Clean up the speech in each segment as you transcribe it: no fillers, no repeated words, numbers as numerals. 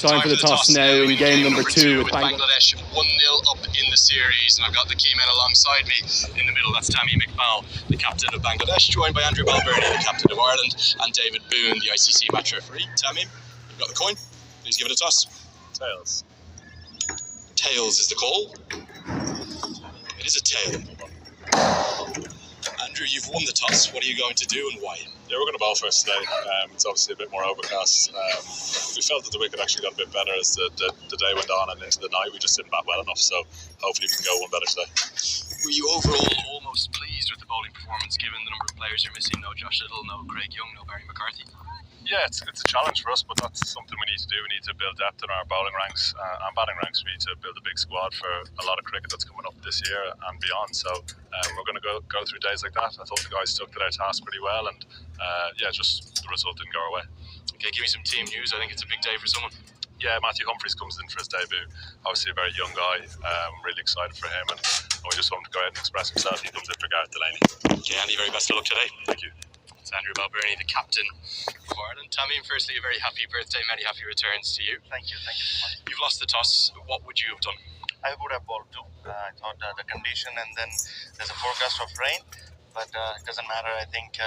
Time for the toss now in game number 2 with Bangladesh 1-0 up in the series, and I've got the key men alongside me. In the middle, that's Tamim Iqbal, the captain of Bangladesh, joined by Andrew Balbirnie, the captain of Ireland, and David Boone, the ICC match referee. Tamim, you've got the coin. Please give it a toss. Tails. Tails is the call. It is a tail. Andrew, you've won the toss. What are you going to do and why? Yeah, we're going to bowl first today. It's obviously a bit more overcast. We felt that the wicket actually got a bit better as the day went on and into the night. We just didn't bat well enough, so hopefully we can go one better today. Were you overall almost pleased with the bowling performance given the number of players you're missing? No Josh Little, no Craig Young, no Barry McCarthy. Yeah, it's a challenge for us, but that's something we need to do. We need to build depth in our bowling ranks and batting ranks. We need to build a big squad for a lot of cricket that's coming up this year and beyond. So we're going to go through days like that. I thought the guys took to their task pretty well, and just the result didn't go our way. Okay, give me some team news. I think it's a big day for someone. Yeah, Matthew Humphries comes in for his debut. Obviously a very young guy. Really excited for him, and we just want him to go ahead and express himself. He comes in for Gareth Delaney. Okay, Andy, very best of luck today. Thank you. It's Andrew Balbirnie, the captain of Ireland. Tamim, firstly, a very happy birthday, many happy returns to you. Thank you so much. You've lost the toss. What would you have done? I would have bowled too. I thought the condition, and then there's a forecast of rain, but it doesn't matter. I think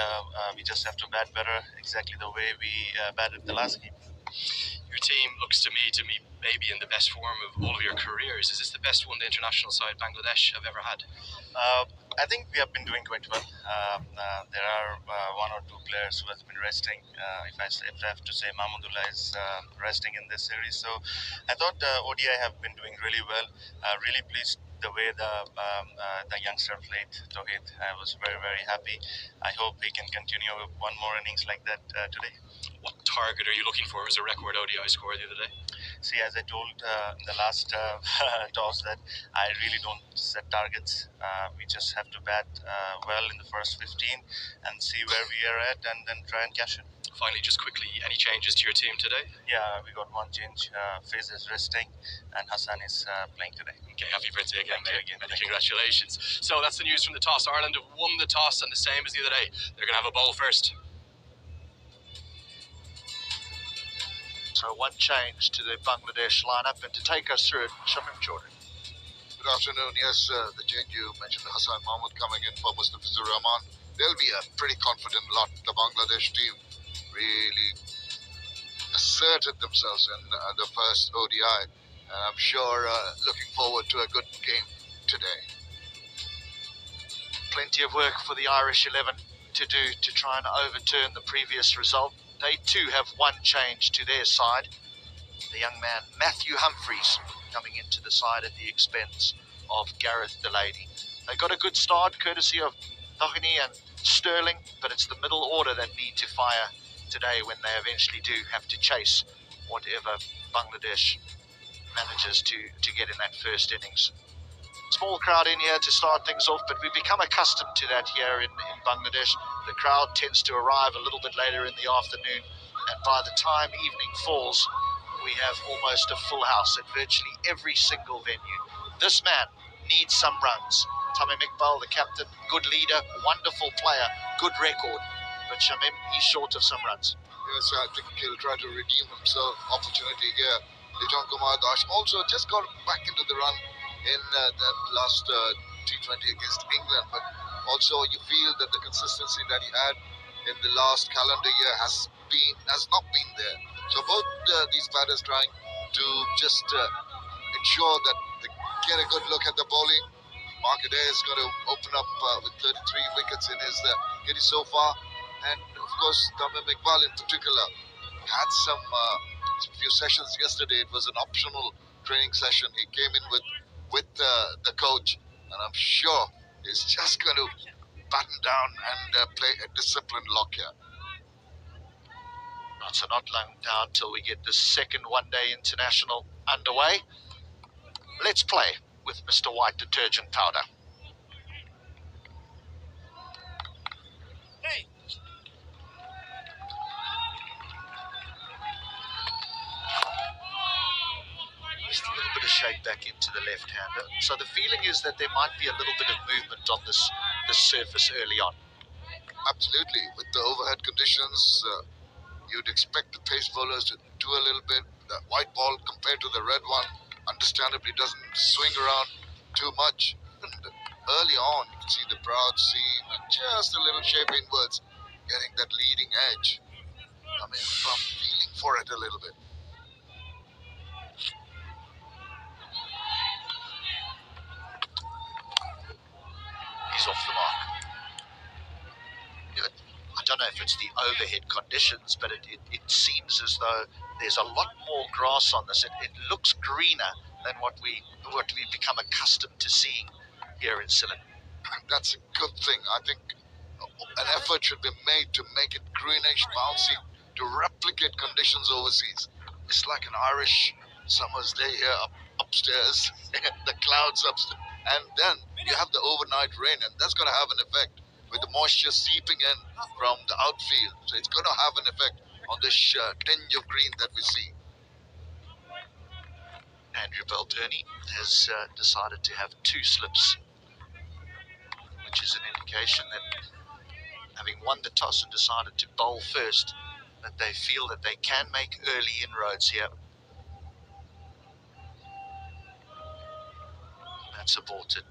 we just have to bat better, exactly the way we batted the last game. Your team looks to me maybe in the best form of all of your careers. Is this the best one the international side Bangladesh have ever had? I think we have been doing quite well. There are one or two players who has been resting. If I have to say, Mahmudullah is resting in this series. So I thought ODI have been doing really well. Really pleased the way the youngster played, Tawhid. I was very, very happy. I hope he can continue one more innings like that today. What target are you looking for as a record ODI score the other day? See, as I told in the last toss, that I really don't set targets. We just have to bat well in the first 15 and see where we are at, and then try and cash it. Finally, just quickly, any changes to your team today? Yeah, we got one change. Faiz is resting, and Hassan is playing today. Okay, happy birthday again, Thank you again. Many congratulations. So that's the news from the toss. Ireland have won the toss, and the same as the other day. They're going to have a bowl first. So one change to the Bangladesh lineup, and to take us through it, Shamim Jordan. Good afternoon. Yes, the change you mentioned, Hassan Mahmood coming in for Mustafizur Rahman. They'll be a pretty confident lot. The Bangladesh team really asserted themselves in the first ODI, and I'm sure looking forward to a good game today. Plenty of work for the Irish 11 to do to try and overturn the previous result. They too have one change to their side. The young man Matthew Humphries coming into the side at the expense of Gareth Delaney. They got a good start courtesy of Doheny and Sterling, but it's the middle order that need to fire today when they eventually do have to chase whatever Bangladesh manages to get in that first innings. Small crowd in here to start things off, but we've become accustomed to that here in Bangladesh. The crowd tends to arrive a little bit later in the afternoon, and by the time evening falls, we have almost a full house at virtually every single venue. This man needs some runs. Tamim Iqbal, the captain, good leader, wonderful player, good record, but Shamim, he's short of some runs. Yes, I think he'll try to redeem himself. Opportunity here. Liton Kumar Das also just got back into the run in that last T20 against England, but also you feel that the consistency that he had in the last calendar year has not been there. So both these batters trying to just ensure that they get a good look at the bowling. Mark Adair is going to open up with 33 wickets in his kitty so far, and of course Tamim Iqbal in particular had some few sessions yesterday. It was an optional training session. He came in with the coach, and I'm sure he's just going to batten down and play a disciplined lock here. So not long down till we get the second one-day international underway. Let's play with Mr. White detergent powder. Hey. Just a little bit of shake back into the left-hander. So the feeling is that there might be a little bit of movement on this surface early on. Absolutely. With the overhead conditions, You'd expect the pace bowlers to do a little bit. The white ball compared to the red one, understandably, doesn't swing around too much. And early on, you can see the broad seam and just a little shape inwards, getting that leading edge. I mean, from feeling for it a little bit. He's off the mark. I don't know if it's the overhead conditions, but it seems as though there's a lot more grass on this. It looks greener than what we've become accustomed to seeing here in Ceylon. That's a good thing. I think an effort should be made to make it greenish, bouncy, to replicate conditions overseas. It's like an Irish summer's day here upstairs, the clouds upstairs, and then you have the overnight rain, and that's going to have an effect with the moisture seeping in from the outfield. So it's going to have an effect on this tinge of green that we see. Andrew Balbirnie has decided to have 2 slips, which is an indication that, having won the toss and decided to bowl first, that they feel that they can make early inroads here. That's aborted.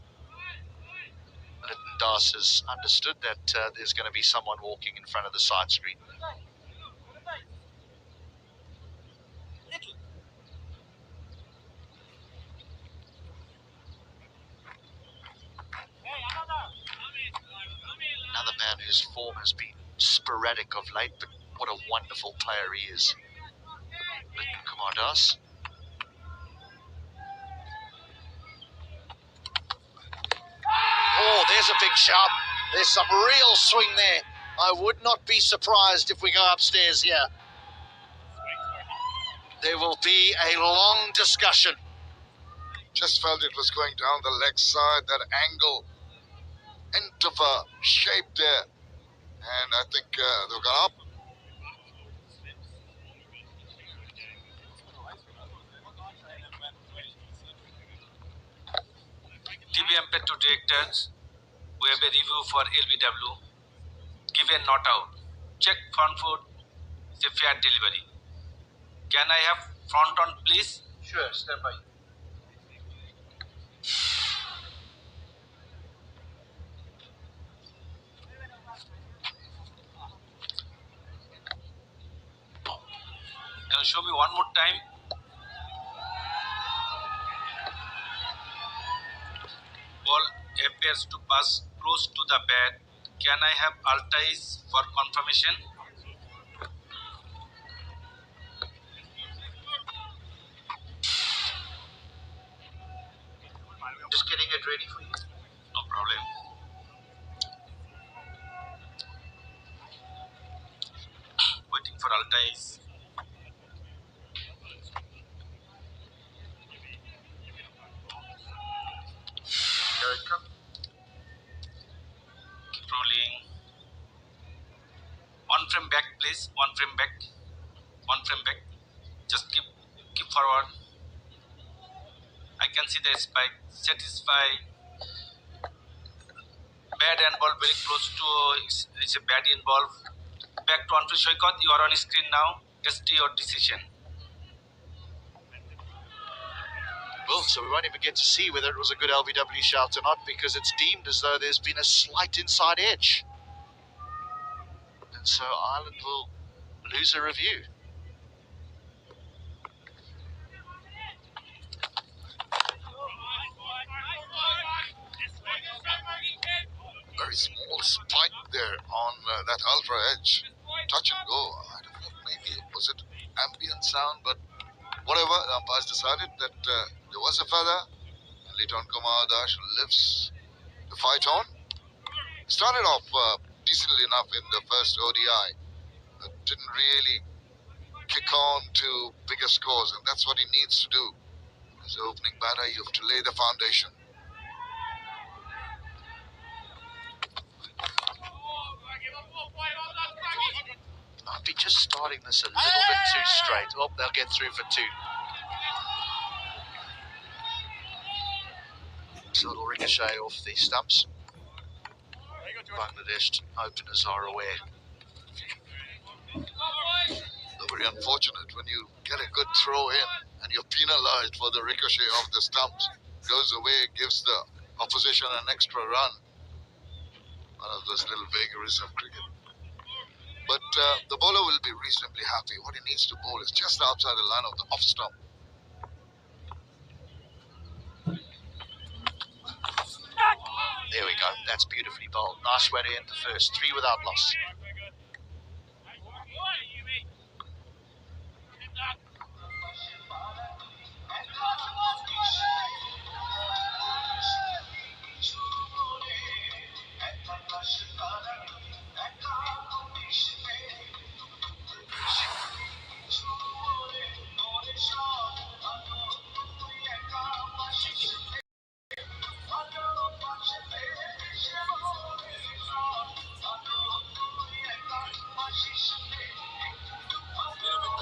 Lytton Das has understood that there's going to be someone walking in front of the side screen. Another man whose form has been sporadic of late, but what a wonderful player he is. Lytton Kumar Das. Oh, there's a big shot. There's some real swing there. I would not be surprised if we go upstairs here. There will be a long discussion. Just felt it was going down the leg side, that angle, end of a shape there. And I think they got up. TBM Petro directors, we have a review for LBW. Give a not out. Check front foot. It's a fair delivery. Can I have front on, please? Sure, stand by. Can you show me one more time? Ball appears to pass close to the bat. Can I have Altais for confirmation? Just getting it ready for you. No problem. Waiting for Altais. Here it comes. Keep rolling. One frame back, please. One frame back. One frame back. Just keep forward. I can see the spike. Satisfy. Bad and ball very close to. It's a bad in ball. Back to Anfield Shoykot. You are on screen now. ST your decision. Well, so we won't even get to see whether it was a good LBW shout or not, because it's deemed as though there's been a slight inside edge. And so Ireland will lose a review. Very small spike there on that ultra edge. Touch and go. I don't know, maybe was it ambient sound, but whatever, the umpires decided that there was a feather, and Lytton Kumar Das lifts the fight on. Started off decently enough in the first ODI, but didn't really kick on to bigger scores, and that's what he needs to do. As an opening batter, you have to lay the foundation. Might be just starting this a little bit too straight. Oh, they'll get through for 2. So it'll ricochet off the stumps. Bangladesh openers are aware. very unfortunate when you get a good throw in and you're penalized for the ricochet of the stumps. Goes away, gives the opposition an extra run. One of those little vagaries of cricket. But the bowler will be reasonably happy. What he needs to bowl is just outside the line of the off stump. There we go. That's beautifully bowled. Nice way to end the first. 3 without loss.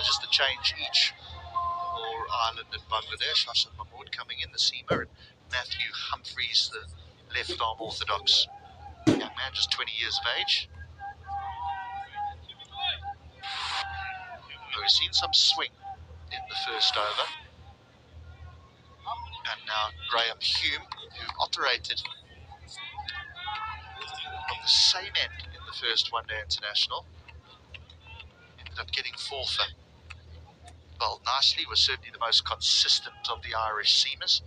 Just a change each for Ireland and Bangladesh. Hassan Mahmood coming in, the seamer, and Matthew Humphreys, the left-arm orthodox young man, just 20 years of age. We've seen some swing in the first over. And now Graham Hume, who operated on the same end in the first one-day international, ended up getting 4 for. Bowled nicely, was certainly the most consistent of the Irish seamers.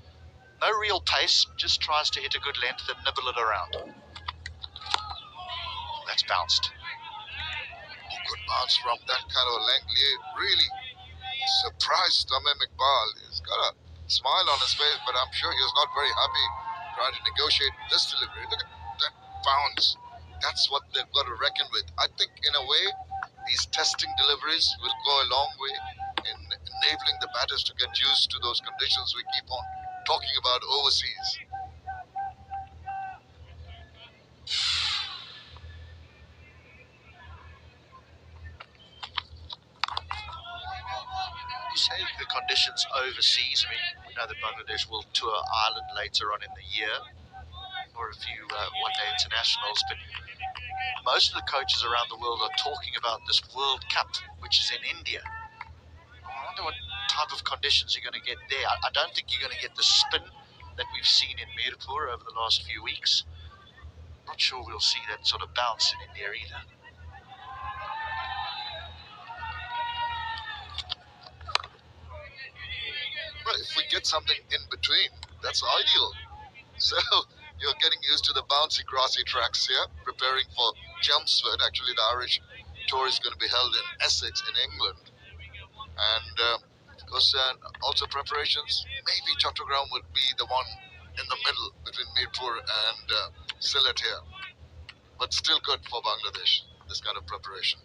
No real pace, just tries to hit a good length and nibble it around. That's bounced. Good bounce from that kind of length. Really surprised Tamim Iqbal. He's got a smile on his face, but I'm sure he was not very happy trying to negotiate this delivery. Look at that bounce. That's what they've got to reckon with. I think in a way, these testing deliveries will go a long way in enabling the batters to get used to those conditions we keep on talking about overseas. You say the conditions overseas. I mean, we know that Bangladesh will tour Ireland later on in the year for a few one-day internationals, but most of the coaches around the world are talking about this World Cup, which is in India. I wonder what type of conditions you're going to get there. I don't think you're going to get the spin that we've seen in Mirpur over the last few weeks. Not sure we'll see that sort of bounce in India either. Well, if we get something in between, that's ideal. So you're getting used to the bouncy, grassy tracks here, preparing for Chelmsford. Actually, the Irish tour is going to be held in Essex in England. And of course, also preparations. Maybe Chattogram would be the one in the middle between Mirpur and Sylhet here. But still good for Bangladesh, this kind of preparation.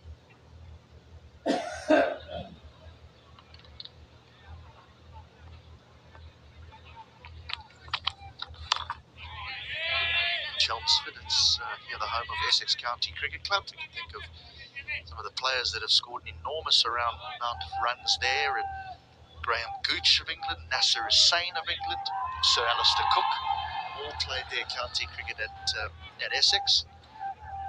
Chelmsford, it's near the home of Essex County Cricket Club. We can think of some of the players that have scored an enormous amount of runs there, and Graham Gooch of England, Nasser Hussain of England, Sir Alistair Cook, all played their county cricket at Essex.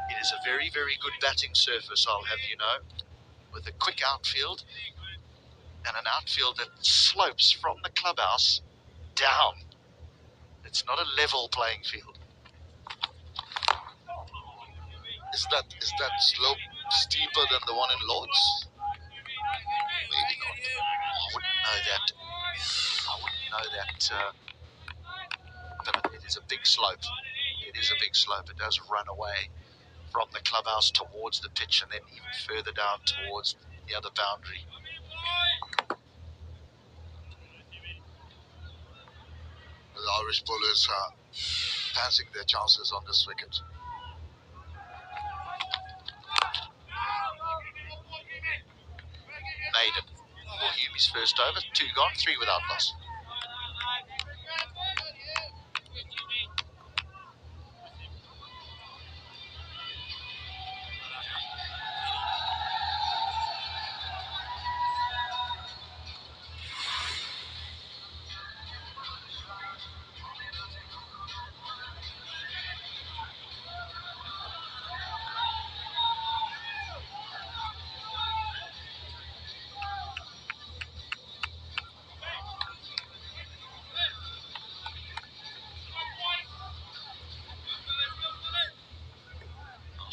It is a very, very good batting surface, I'll have you know, with a quick outfield and an outfield that slopes from the clubhouse down. It's not a level playing field. Is that slope steeper than the one in Lords? Maybe not. I wouldn't know that. But it is a big slope. It is a big slope. It does run away from the clubhouse towards the pitch and then even further down towards the other boundary. The Irish bowlers are fancying their chances on this wicket. Maiden for Hume's first over. 2 gone, 3 without loss.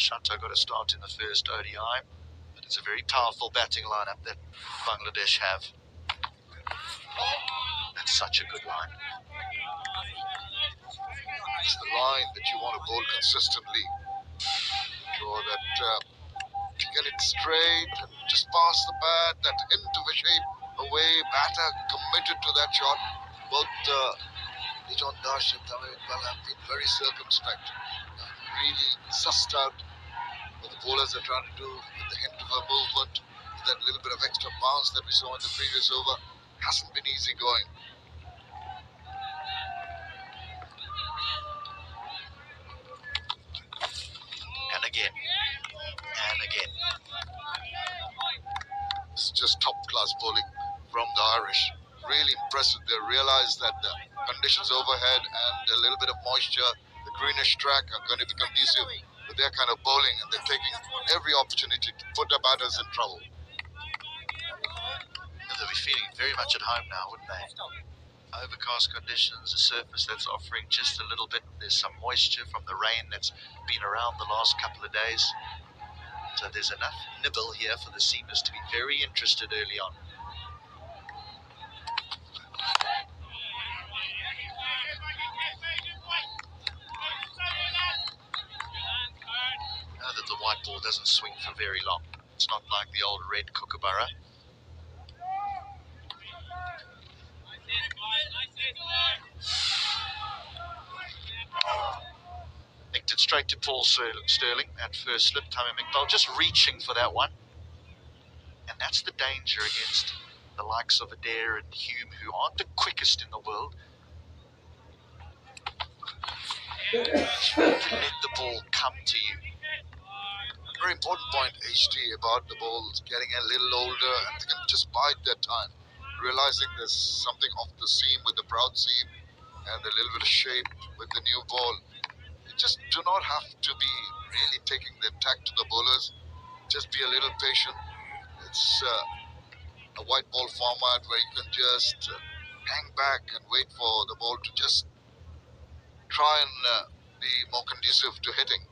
Shanta got a start in the first ODI, but it's a very powerful batting lineup that Bangladesh have. That's such a good line. It's the line that you want to bowl consistently. Sure that to get it straight and just pass the bat, that hint of a shape away, batter committed to that shot. Both Lijon Dash and Tamim Iqbal have been very circumspect, really sussed out what the bowlers are trying to do with the hint of a movement, that little bit of extra bounce that we saw in the previous over. Hasn't been easy going. And again. And again. It's just top-class bowling from the Irish. Really impressive. They realize that the conditions overhead and a little bit of moisture, the greenish track, are going to be conducive with their kind of bowling, and they're taking every opportunity to put their batters in trouble. And they'll be feeling very much at home now, wouldn't they? Overcast conditions, a surface that's offering just a little bit. There's some moisture from the rain that's been around the last couple of days. So there's enough nibble here for the seamers to be very interested early on. Now that the white ball doesn't swing for very long. It's not like the old red kookaburra. Nicked it straight to Paul Sterling at first slip. Tamim Iqbal just reaching for that one. And that's the danger against the likes of Adair and Hume, who aren't the quickest in the world. You need to let the ball come to you. Very important point, HD, about the balls getting a little older, and they can just bide their time, realizing there's something off the seam with the broad seam and a little bit of shape with the new ball. You just do not have to be really taking the attack to the bowlers. Just be a little patient. It's a white ball format where you can just hang back and wait for the ball to just try and be more conducive to hitting.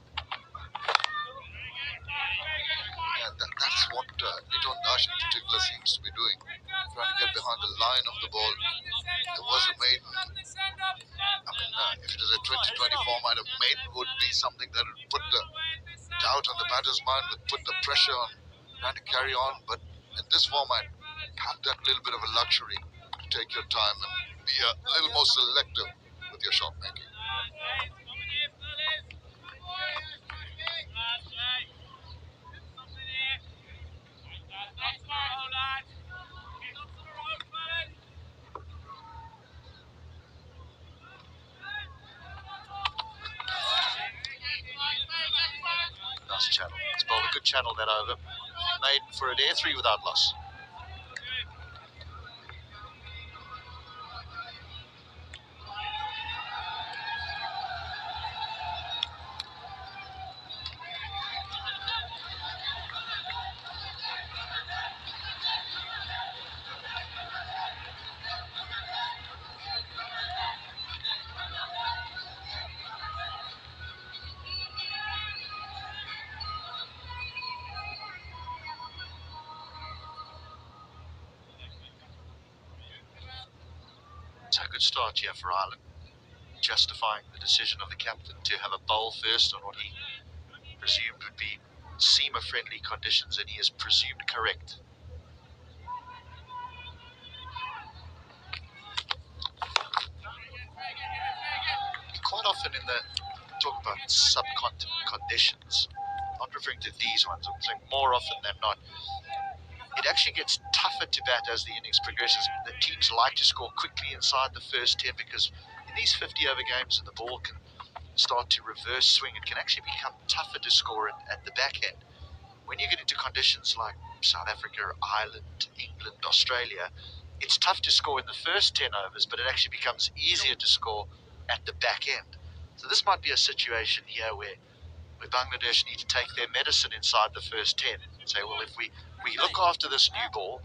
And that's what Lijon Dash in particular seems to be doing, trying to get behind the line of the ball. There was a maiden. I mean, if it is a 2020 format, a maiden would be something that would put the doubt on the batter's mind, would put the pressure on trying to carry on. But in this format, have that little bit of a luxury to take your time and be a little more selective with your shot making. Nice channel. It's bowled a good channel that over. Made for an air 3 without loss. It's a good start here for Ireland, justifying the decision of the captain to have a bowl first on what he presumed would be seamer-friendly conditions, and he is presumed correct. Quite often in the talk about subcontinent conditions, not referring to these ones, I'm saying more often than not, it actually gets tougher to bat as the innings progresses. The teams like to score quickly inside the first 10 because in these 50-over games and the ball can start to reverse swing, it can actually become tougher to score at the back end. When you get into conditions like South Africa, Ireland, England, Australia, it's tough to score in the first 10 overs, but it actually becomes easier to score at the back end. So this might be a situation here where Bangladesh need to take their medicine inside the first 10 and say, well, if we look after this new ball,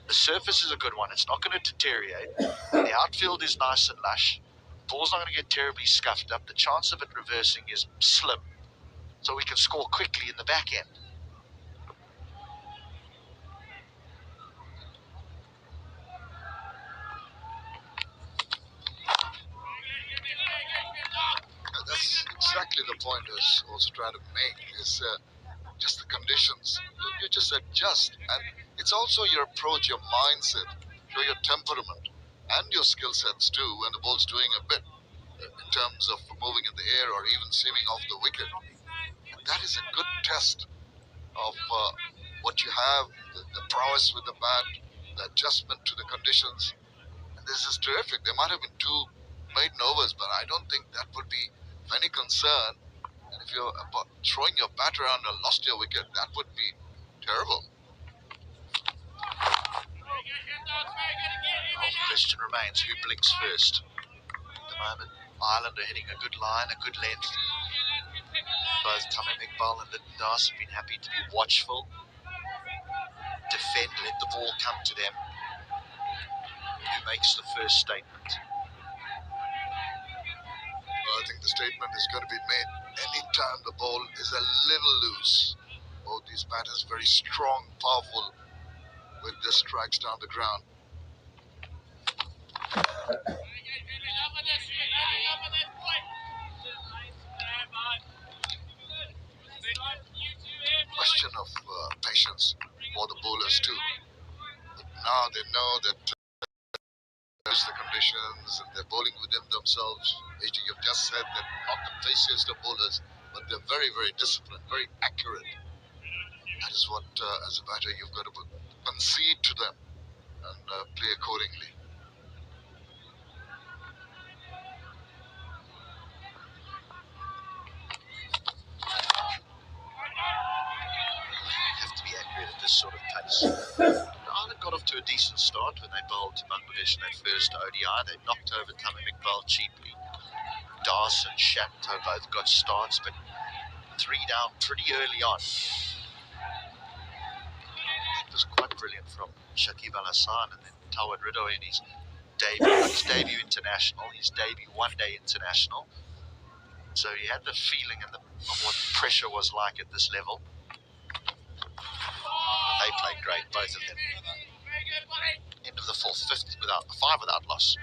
the surface is a good one, it's not going to deteriorate, the outfield is nice and lush, the ball's not going to get terribly scuffed up, the chance of it reversing is slim. so we can score quickly in the back end. That's exactly the point I was also trying to make, is just the conditions. You just adjust, and it's also your approach, your mindset, your temperament, and your skill sets too when the ball's doing a bit in terms of moving in the air or even seaming off the wicket. And that is a good test of what you have, the prowess with the bat, the adjustment to the conditions. And this is terrific. There might have been two maiden overs, but I don't think that would be of any concern. And if you're throwing your bat around and lost your wicket, that would be terrible. Well, the question remains, who blinks first? At the moment, Ireland are hitting a good line, a good length. Both Tamim Iqbal and Lyndon Das have been happy to be watchful, defend, let the ball come to them. Who makes the first statement? Well, I think the statement is going to be made anytime the ball is a little loose. Both these batters very strong, powerful with their strikes down the ground. Question of patience for the bowlers too. But now they know that there's the conditions and they're bowling within themselves. You've just said that not the faciest of bowlers, but they're very, very disciplined, very accurate. That is what, as a batter, you've got to concede to them and play accordingly. Have to be accurate at this sort of pace. Ireland got off to a decent start when they bowled to Bangladesh in their first ODI. They knocked over Tamim Iqbal cheaply. Das and Shanto both got starts, but 3 down pretty early on. It was quite brilliant from Shakib Al Hasan, and then Tawad Ridoy in his debut international, his debut one-day international. So he had the feeling of what pressure was like at this level. They played great, both of them. End of the fourth, 5 without loss.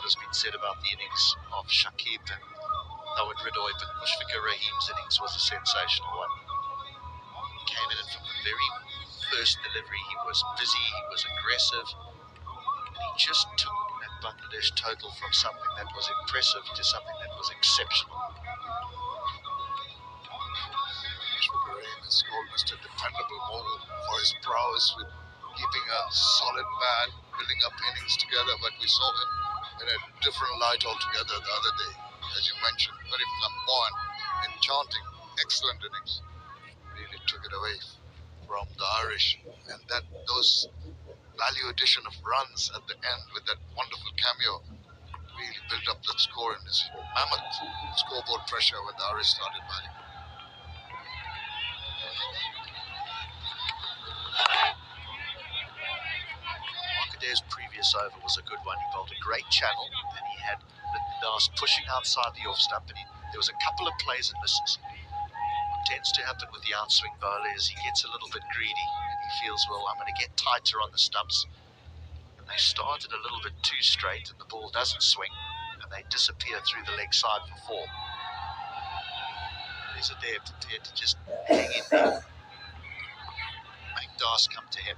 Has been said about the innings of Shakib and Tawad Ridoy, but Mushfiqur Rahim's innings was a sensational one. He came in and from the very first delivery he was busy, he was aggressive, and he just took that Bangladesh total from something that was impressive to something that was exceptional. Mushfiqur Rahim is almost a dependable bowler for his prowess with keeping a solid bat, building up innings together, but we saw him in a different light altogether the other day. As you mentioned, very flamboyant, enchanting, excellent innings. Really took it away from the Irish. And those value addition of runs at the end with that wonderful cameo really built up that score in this mammoth scoreboard pressure when the Irish started batting. Markade's previous over was a good one. He bowled a great channel, and he had Lyndon Das pushing outside the off stump, and there was a couple of plays and misses. What tends to happen with the outswing bowler is he gets a little bit greedy, and he feels, well, I'm going to get tighter on the stumps. And they started a little bit too straight, and the ball doesn't swing, and they disappear through the leg side for 4. Is it there prepared to just hang in there, make Das come to him?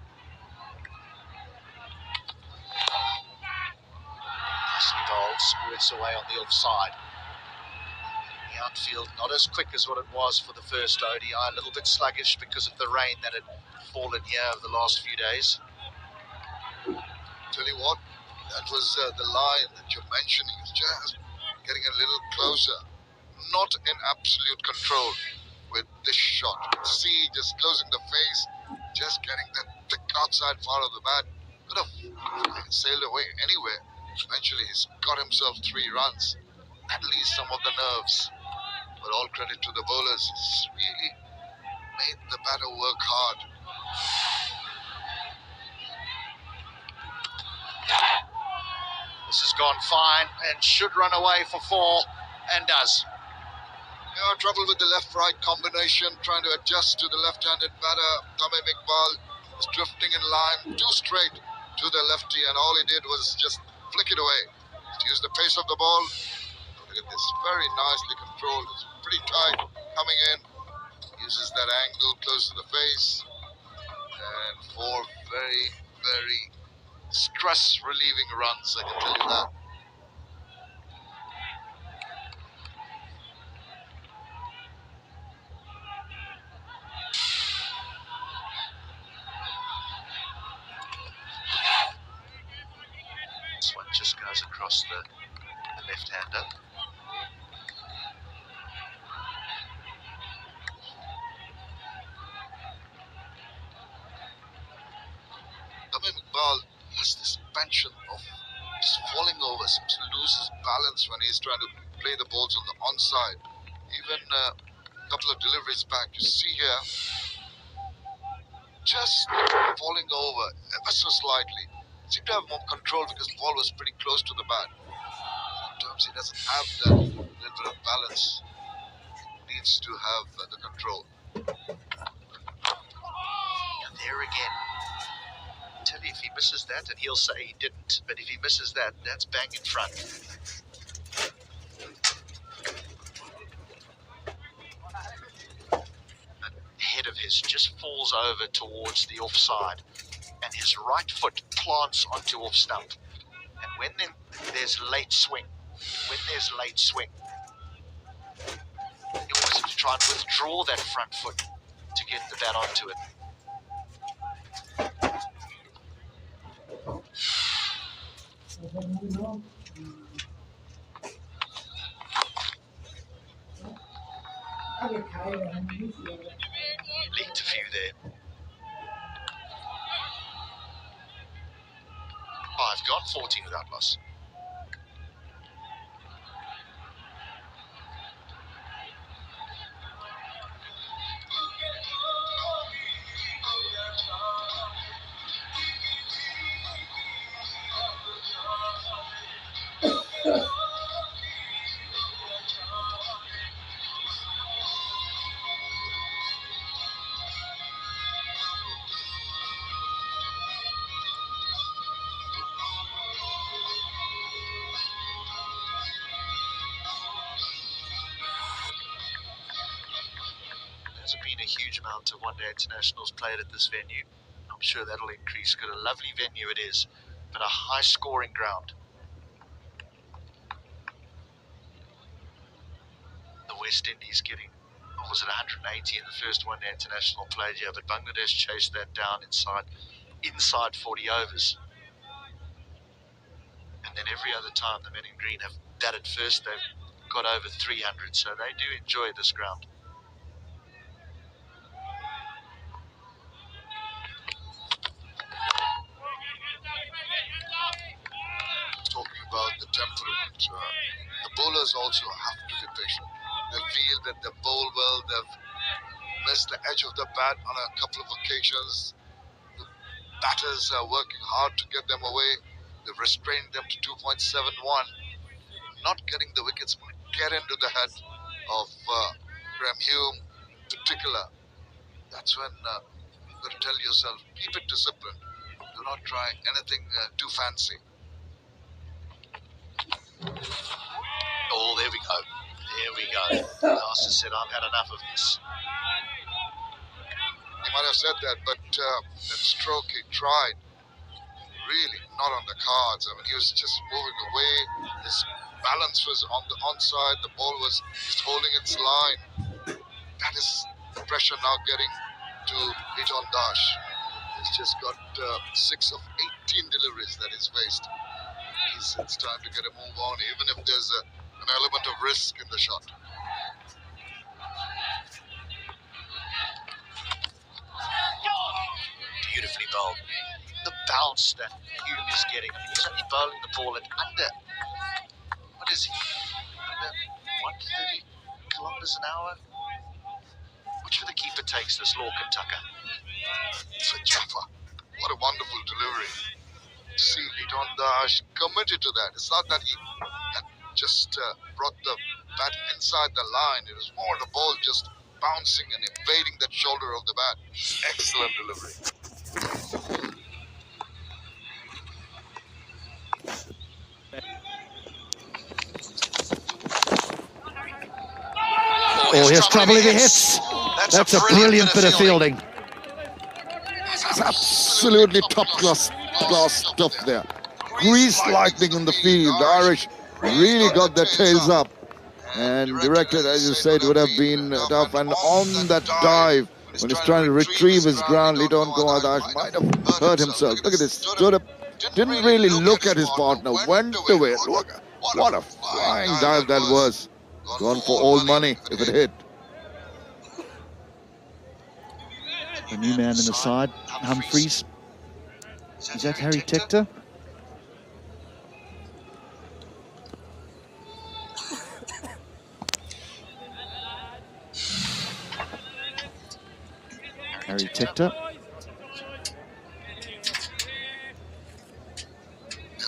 Nicely bowled, squirts away on the offside. The outfield not as quick as what it was for the first ODI, a little bit sluggish because of the rain that had fallen here over the last few days. Tell you what, that was the line that you're mentioning. It's just getting a little closer. not in absolute control with this shot. You can see just closing the face, just getting that thick outside part of the bat. Could have sailed away anywhere. Eventually, he's got himself 3 runs. At least some of the nerves. But all credit to the bowlers. He's really made the batter work hard. This has gone fine and should run away for 4, and does. Yeah, trouble with the left-right combination, trying to adjust to the left-handed batter. Tamim Iqbal was drifting in line, too straight to the lefty, and all he did was just flick it away. To use the pace of the ball. Look at this, very nicely controlled. It's pretty tight coming in. Uses that angle close to the face. And 4 very, very stress-relieving runs, I can tell you that. This one just goes across the left-hander. Tamim Iqbal has this penchant of just falling over, seems to lose his balance when he's trying to play the balls on the onside. Even a couple of deliveries back, you see here, just falling over ever so slightly. Seemed to have more control because the ball was pretty close to the bat. Sometimes he doesn't have that little bit of balance. He needs to have the control. And there again. I tell you, if he misses that, and he'll say he didn't, but if he misses that, that's bang in front. That head of his just falls over towards the offside, and his right foot plants onto off stump. And when there's late swing, he always have to try and withdraw that front foot to get the bat onto it. Leaked a few there. 5 gone, 14 without loss. Hasn't been a huge amount of one-day internationals played at this venue. I'm sure that'll increase. Got a lovely venue it is, but a high-scoring ground. The West Indies getting, what was it, 180 in the first one-day international played here, but Bangladesh chased that down inside 40 overs. And then every other time the men in green have batted first, they've got over 300, so they do enjoy this ground. Talking about the temperament, the bowlers also have to be patient. They feel that they bowl well, they've missed the edge of the bat on a couple of occasions. The batters are working hard to get them away. They've restrained them to 2.71. Not getting the wickets might get into the head of Graham Hume in particular. That's when you've got to tell yourself, keep it disciplined. Do not try anything too fancy. Oh, there we go. There we go. Master said, I've had enough of this. He might have said that, but that stroke he tried, really not on the cards. I mean, he was just moving away. His balance was on the onside. The ball was just holding its line. That is the pressure now getting to Liton Das. He's just got 6 of 18 deliveries that he's faced. It's time to get a move on, even if there's an element of risk in the shot. well. The bounce that Hume is getting. I mean, he's only bowling the ball at under, what is he? Under 130 kilometers an hour? Which for the keeper takes this Lorcan Tucker. It's a Jaffa. What a wonderful delivery. See, Liton Dash committed to that. It's not that he had just brought the bat inside the line. It was more the ball just bouncing and invading that shoulder of the bat. Excellent delivery. Oh, here's trouble if he hits. That's a brilliant bit of fielding. It's absolutely top-class stuff there. Greased lightning in the field. The Irish really got their tails up. And directed, as you said, would have been tough. And on that dive, when he's trying to retrieve his ground, Liton Kumar Das might have hurt himself. Look at this. Stood up, didn't really look at his partner, went to it. Look, what a flying dive that was. Gone for all money if it hit. The new man in the side, Humphreys. Is that Harry Tector? Harry Tector.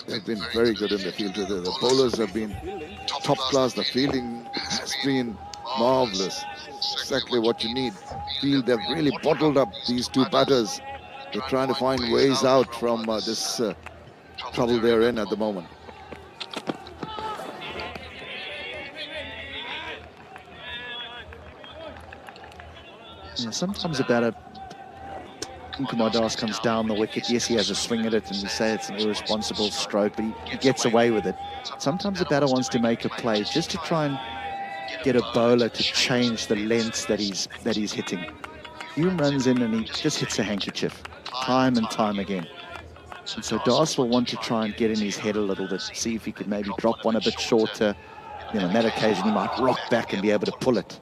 They've been very good in the field today. The bowlers have been top class. The fielding has been marvelous. Exactly what you need. Field, they've really bottled up these two batters. They're trying to find ways out from this trouble they're in at the moment. Yeah, sometimes a batter, Kumar Das comes down the wicket. Yes, he has a swing at it, and we say it's an irresponsible stroke, but he gets away with it. Sometimes a batter wants to make a play just to try and get a bowler to change the lengths that he's hitting. Hume runs in and he just hits a handkerchief time and time again. And so Das will want to try and get in his head a little bit, see if he could maybe drop one a bit shorter. You know, on that occasion he might rock back and be able to pull it.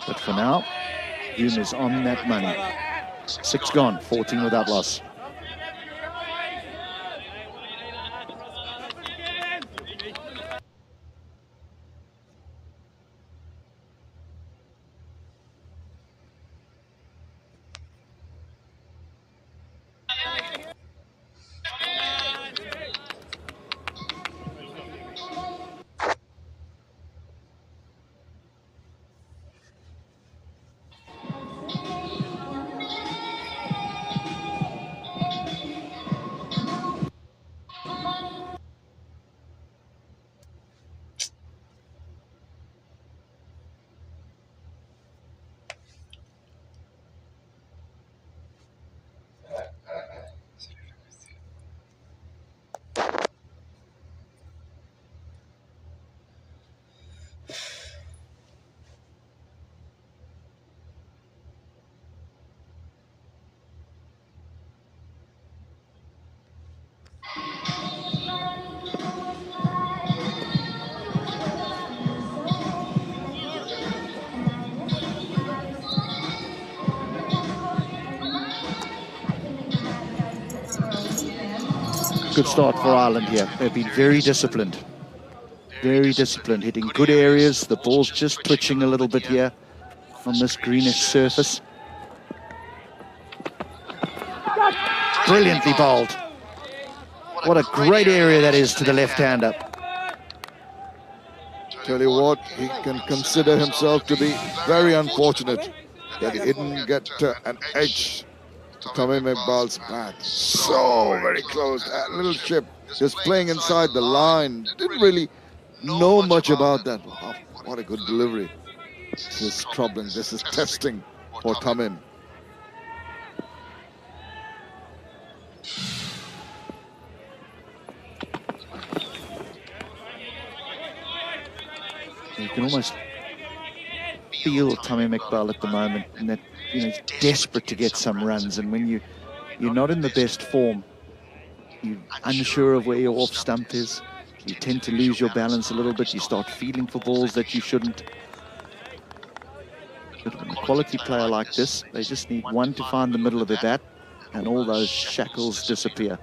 But for now, Hume is on that money. 6 gone, 14 without loss. Good start for Ireland here. They've been very disciplined. Very disciplined, hitting good areas. The ball's just twitching a little bit here on this greenish surface. Brilliantly bowled. What a great area that is to the left-hander. Tell you what, he can consider himself to be very unfortunate that he didn't get an edge to Tamim Iqbal's bat. So very close. That little chip just playing inside the line. Didn't really know much about that. Wow, what a good delivery. This is troubling. This is testing for Tamim. You can almost feel Tamim Iqbal at the moment, and that, you know, he's desperate to get some runs. And when you're not in the best form, you're unsure of where your off stump is. You tend to lose your balance a little bit. You start feeling for balls that you shouldn't. But a quality player like this, they just need one to find the middle of the bat, and all those shackles disappear.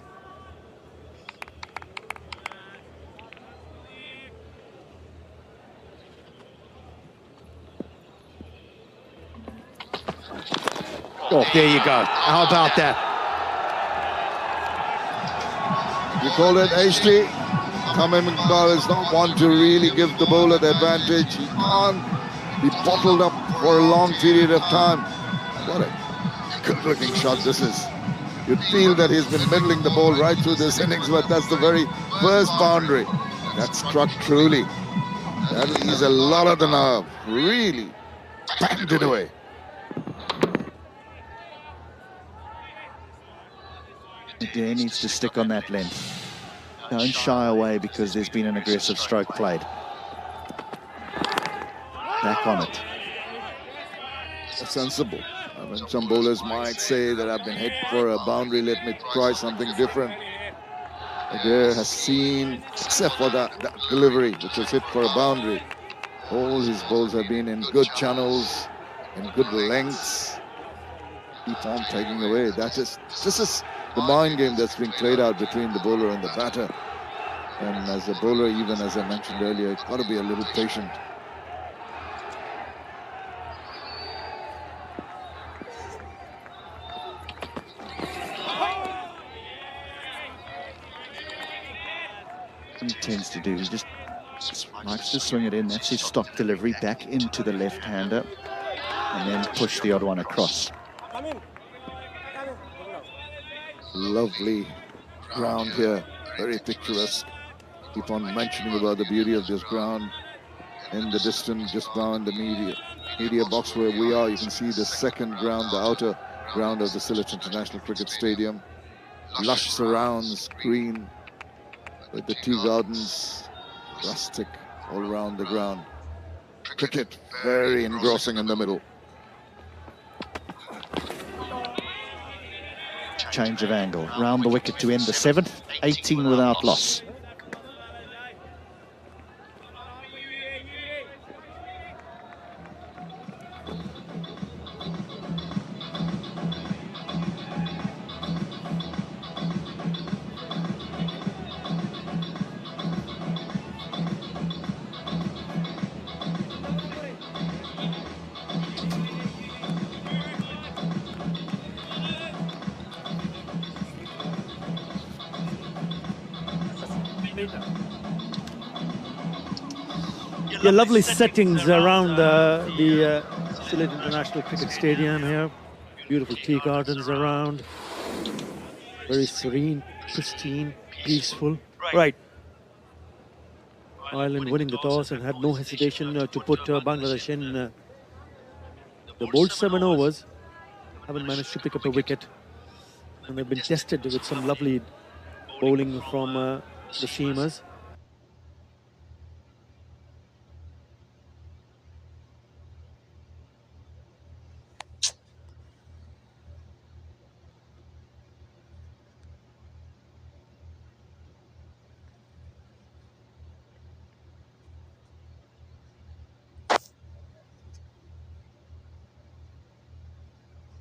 Oh, there you go. How about that? You call it Ashley. Tamim Iqbal is not one to really give the bowler the advantage. He can't be bottled up for a long period of time. What a good-looking shot this is. You'd feel that he's been middling the ball right through this innings, but that's the very first boundary. That struck truly. That is a lot of the nerve. Really banged it away. Adair needs to stick on that length. Don't shy away because there's been an aggressive stroke played. Back on it. Sensible. I mean, some bowlers might say that I've been hit for a boundary, let me try something different. Adair has seen, except for that delivery, which was hit for a boundary, all his balls have been in good channels, in good lengths. Keep on taking away. This is the mind game that's being played out between the bowler and the batter. And as a bowler, even as I mentioned earlier, you've got to be a little patient. What he tends to do, he just likes to swing it in. That's his stock delivery, back into the left-hander, and then push the odd one across. Lovely ground here, very picturesque. Keep on mentioning about the beauty of this ground. In the distance, just behind the media box where we are, you can see the second ground, the outer ground of the Sylhet International Cricket Stadium. Lush surrounds, green, with the tea gardens, rustic all around the ground. Cricket very engrossing in the middle. Change of angle, round the wicket to end the 7th, 18 without loss. Yeah, lovely settings around the Sylhet International Cricket Stadium here. Beautiful tea gardens around. Very serene, pristine, peaceful. Right. Ireland winning the toss and had no hesitation to put Bangladesh in. The bowled 7 overs, haven't managed to pick up a wicket. And they've been tested with some lovely bowling from the seamers.